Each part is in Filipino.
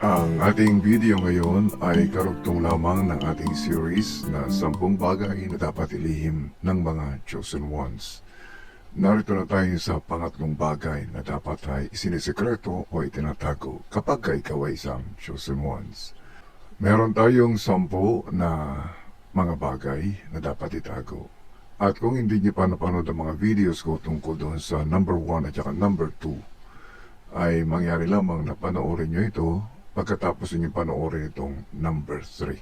Ang ating video ngayon ay karugtong lamang ng ating series na 10 bagay na dapat ilihim ng mga chosen ones. Narito na tayo sa pangatlong bagay na dapat ay isinisekreto o itinatago kapag ikaw ay isang chosen ones. Meron tayong 10 na mga bagay na dapat itago. At kung hindi niyo pa napanood ang mga videos ko tungkol doon sa number 1 at saka number 2, ay mangyari lamang na panoorin nyo ito pagkatapos niyo panoorin itong number 3.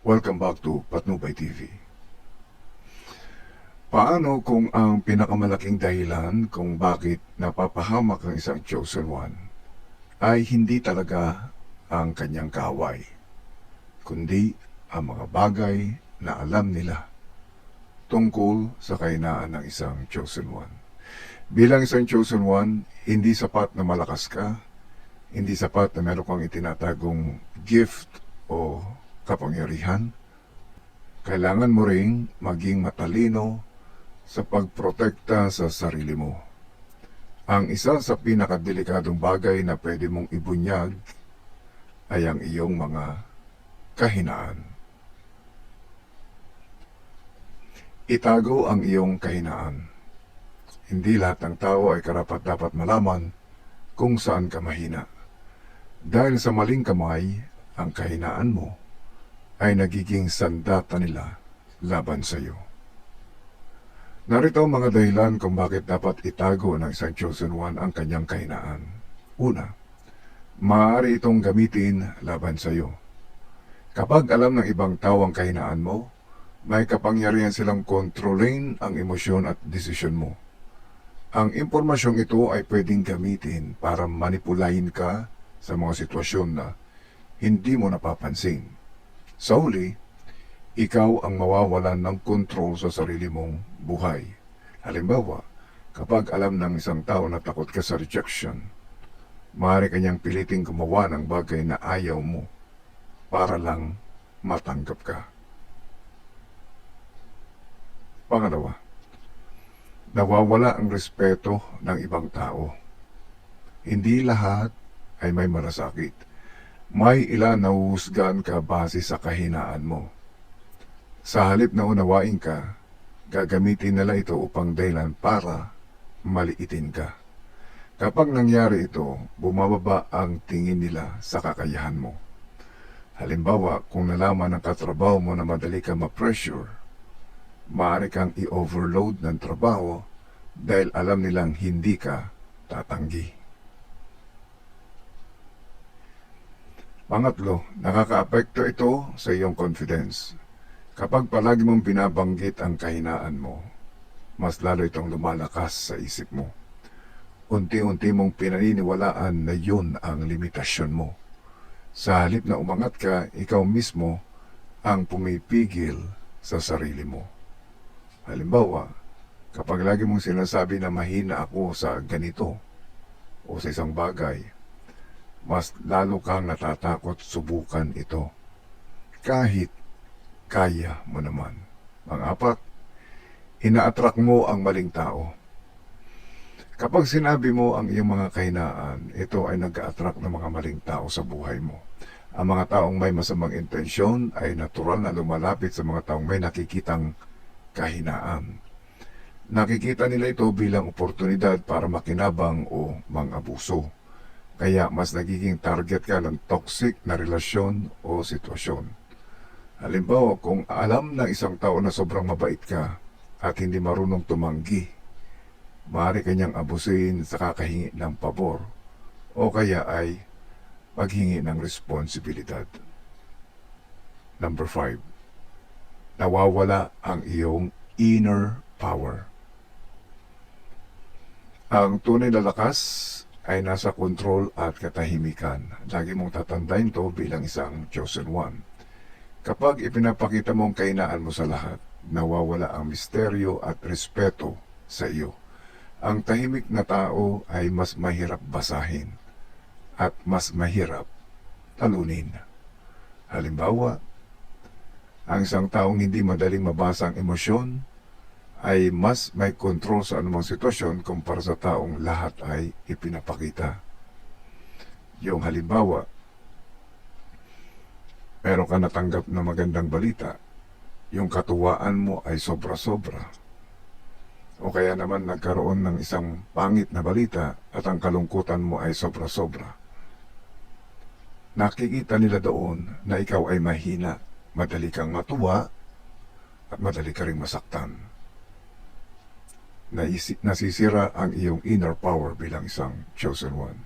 Welcome back to Patnubay TV. Paano kung ang pinakamalaking dahilan kung bakit napapahamak ang isang chosen one ay hindi talaga ang kanyang kaaway, kundi ang mga bagay na alam nila tungkol sa kahinaan ng isang chosen one. Bilang isang chosen one, hindi sapat na malakas ka, hindi sapat na meron kang itinatagong gift o kapangyarihan. Kailangan mo ring maging matalino sa pagprotekta sa sarili mo. Ang isa sa pinakadelikadong bagay na pwede mong ibunyag ay ang iyong mga kahinaan. Itago ang iyong kahinaan. Hindi lahat ng tao ay karapat-dapat malaman kung saan ka mahina. Dahil sa maling kamay, ang kahinaan mo ay nagiging sandata nila laban sa iyo. Narito ang mga dahilan kung bakit dapat itago ng isang chosen one ang kanyang kahinaan. Una, maaari itong gamitin laban sa iyo. Kapag alam ng ibang tao ang kahinaan mo, may kapangyarihan silang kontrolin ang emosyon at desisyon mo. Ang impormasyong ito ay pwedeng gamitin para manipulahin ka sa mga sitwasyon na hindi mo napapansin. Sa huli, ikaw ang mawawalan ng kontrol sa sarili mong buhay. Halimbawa, kapag alam ng isang tao na takot ka sa rejection, maaari kanyang piliting gumawa ng bagay na ayaw mo para lang matanggap ka. Pangalawa, nawawala ang respeto ng ibang tao. Hindi lahat ay may malasakit. May ilan na huhusgahan ka base sa kahinaan mo. Sa halip na unawain ka, gagamitin nila ito upang dahilan para maliitin ka. Kapag nangyari ito, bumababa ang tingin nila sa kakayahan mo. Halimbawa, kung nalaman ng katrabaho mo na madali ka ma-pressure, maaari kang i-overload ng trabaho dahil alam nilang hindi ka tatanggi. Pangatlo, nakakaapekto ito sa iyong confidence. Kapag palagi mong binabanggit ang kahinaan mo, mas lalo itong lumalakas sa isip mo. Unti-unti mong pinaniniwalaan na yun ang limitasyon mo. Sa halip na umangat ka, ikaw mismo ang pumipigil sa sarili mo. Halimbawa, kapag lagi mong sinasabi na mahina ako sa ganito o sa isang bagay, mas lalo kang natatakot subukan ito. Kahit kaya mo naman. Pang-apat, ina-attract mo ang maling tao. Kapag sinabi mo ang iyong mga kahinaan, ito ay nag-a-attract ng mga maling tao sa buhay mo. Ang mga taong may masamang intensyon ay natural na lumalapit sa mga taong may nakikitang kahinaan. Nakikita nila ito bilang oportunidad para makinabang o mang-abuso. Kaya mas nagiging target ka ng toxic na relasyon o sitwasyon. Halimbawa, kung alam ng isang tao na sobrang mabait ka at hindi marunong tumanggi, maaari kanyang abusin sa kakahingi ng pabor o kaya ay paghingi ng responsibilidad. Number 5, nawawala ang iyong inner power. Ang tunay na lakas ay nasa kontrol at katahimikan. Lagi mong tatandain to bilang isang chosen one. Kapag ipinapakita mo ang kahinaan mo sa lahat, nawawala ang misteryo at respeto sa iyo. Ang tahimik na tao ay mas mahirap basahin at mas mahirap talunin. Halimbawa, ang isang taong hindi madaling mabasa ang emosyon ay mas may kontrol sa anumang sitwasyon kumpara sa taong lahat ay ipinapakita. Yung halimbawa, meron ka natanggap na magandang balita, yung katuwaan mo ay sobra-sobra. O kaya naman nagkaroon ng isang pangit na balita at ang kalungkutan mo ay sobra-sobra. Nakikita nila doon na ikaw ay mahina, madali kang matuwa at madali ka ring masaktan. Nasisira ang iyong inner power bilang isang chosen one.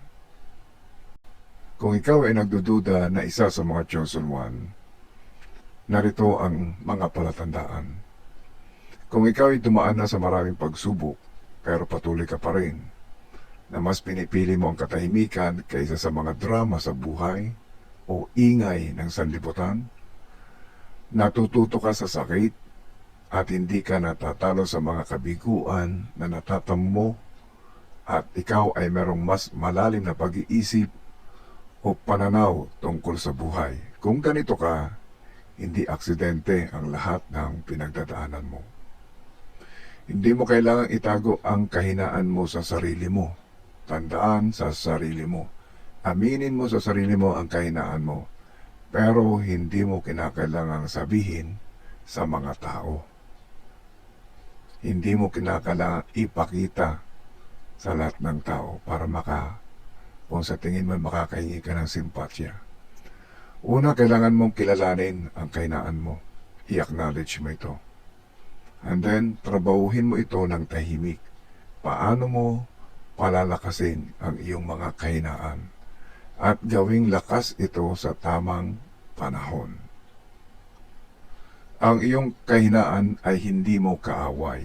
Kung ikaw ay nagdududa na isa sa mga chosen one, narito ang mga palatandaan. Kung ikaw ay dumaan na sa maraming pagsubok, pero patuloy ka pa rin, na mas pinipili mo ang katahimikan kaysa sa mga drama sa buhay o ingay ng sanlibutan, natututo ka sa sakit at hindi ka natatalo sa mga kabiguan na natatam mo at ikaw ay merong mas malalim na pag-iisip o pananaw tungkol sa buhay. Kung ganito ka, hindi aksidente ang lahat ng pinagdadaanan mo. Hindi mo kailangang itago ang kahinaan mo sa sarili mo. Tandaan sa sarili mo. Aminin mo sa sarili mo ang kahinaan mo. Pero hindi mo kinakailangang sabihin sa mga tao. Hindi mo kinakailangang ipakita sa lahat ng tao para kung sa tingin mo makakahingi ka ng simpatya. Una, kailangan mong kilalanin ang kahinaan mo. I-acknowledge mo ito. And then, trabahuhin mo ito ng tahimik. Paano mo palalakasin ang iyong mga kahinaan at gawing lakas ito sa tamang panahon. Ang iyong kahinaan ay hindi mo kaaway.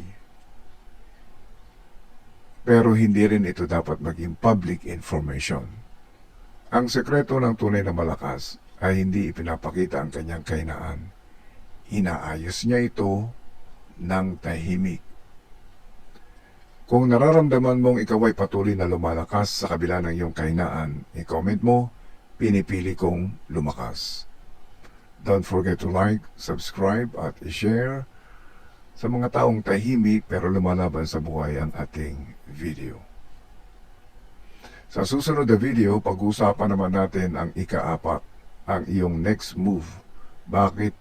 Pero hindi rin ito dapat maging public information. Ang sekreto ng tunay na malakas ay hindi ipinapakita ang kanyang kahinaan. Inaayos niya ito ng tahimik. Kung nararamdaman mong ikaw ay patuloy na lumalakas sa kabila ng iyong kahinaan, i-comment mo, pinipili kong lumakas. Don't forget to like, subscribe at i-share sa mga taong tahimik pero lumalaban sa buhay ang ating video. Sa susunod na video, pag-uusapan naman natin ang ika-4, ang iyong next move. Bakit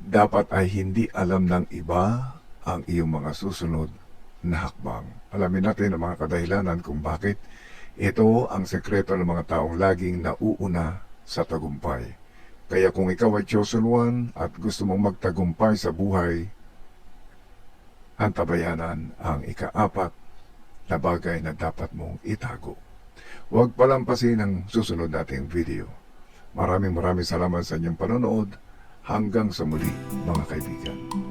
dapat ay hindi alam ng iba ang iyong mga susunod na hakbang. Alamin natin ang mga kadahilanan kung bakit ito ang sekreto ng mga taong laging nauuna sa tagumpay. Kaya kung ikaw ay chosen one at gusto mong magtagumpay sa buhay, ang tabayanan ang ika-4 na bagay na dapat mong itago. Huwag palampasin ang susunod nating video. Maraming salamat sa inyong panonood. Hanggang sa muli, mga kaibigan.